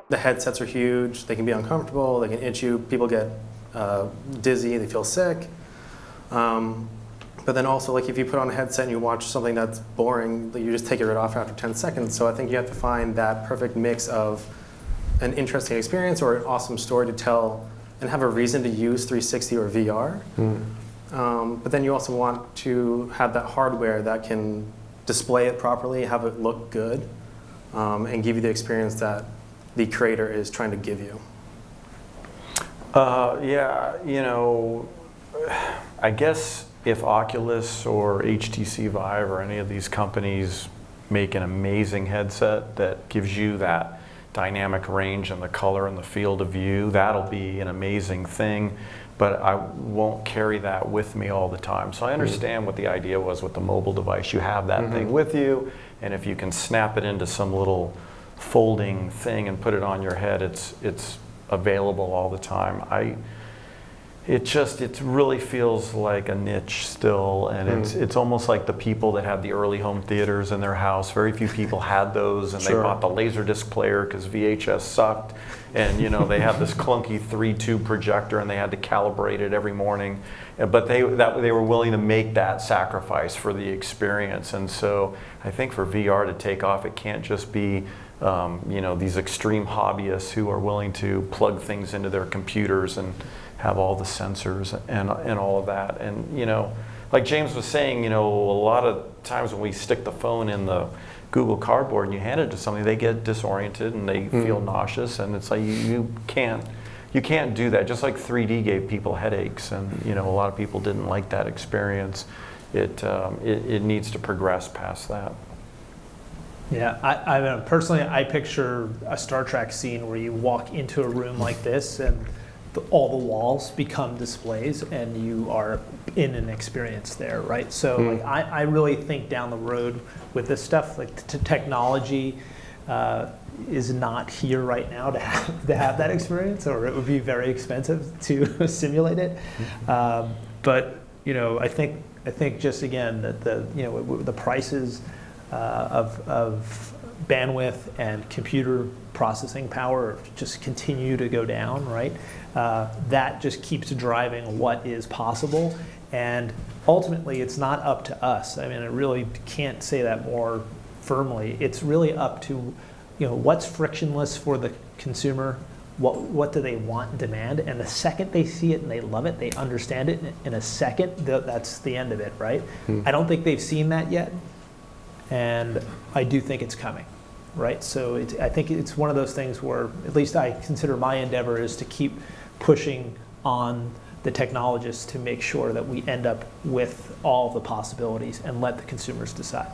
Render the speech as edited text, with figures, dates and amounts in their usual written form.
the headsets are huge. They can be uncomfortable. They can itch you. People get dizzy. They feel sick. But then also, like if you put on a headset and you watch something that's boring, you just take it right off after 10 seconds. So I think you have to find that perfect mix of an interesting experience or an awesome story to tell and have a reason to use 360 or VR. But then you also want to have that hardware that can display it properly, have it look good, and give you the experience that the creator is trying to give you. Yeah, you know, I guess if Oculus or HTC Vive or any of these companies make an amazing headset that gives you that dynamic range and the color and the field of view, that'll be an amazing thing, but I won't carry that with me all the time. So I understand what the idea was with the mobile device. You have that thing with you, and if you can snap it into some little folding thing and put it on your head, it's available all the time. It really feels like a niche still, and it's almost like the people that had the early home theaters in their house. Very few people had those, and they bought the Laserdisc player because VHS sucked, and you know they had this clunky 3-tube projector, and they had to calibrate it every morning. But they were willing to make that sacrifice for the experience, and so I think for VR to take off, it can't just be you know, these extreme hobbyists who are willing to plug things into their computers and have all the sensors and all of that. And you know, like James was saying, you know, a lot of times when we stick the phone in the Google Cardboard and you hand it to somebody, they get disoriented and they feel nauseous, and it's like you can't do that. Just like 3D gave people headaches, and you know, a lot of people didn't like that experience. It needs to progress past that. Yeah, I personally, I picture a Star Trek scene where you walk into a room like this and all the walls become displays and you are in an experience there, right? So like, I really think down the road with this stuff, like technology is not here right now to have that experience, or it would be very expensive to simulate it. But you know, I think just again that the prices of bandwidth and computer processing power just continue to go down, right? That just keeps driving what is possible, and ultimately it's not up to us. I mean, I really can't say that more firmly. It's really up to, you know, what's frictionless for the consumer, what do they want and demand, and the second they see it and they love it, they understand it in a second, that's the end of it, right? I don't think they've seen that yet, and I do think it's coming, right? So I think it's one of those things where, at least I consider my endeavor is to keep pushing on the technologists to make sure that we end up with all the possibilities and let the consumers decide.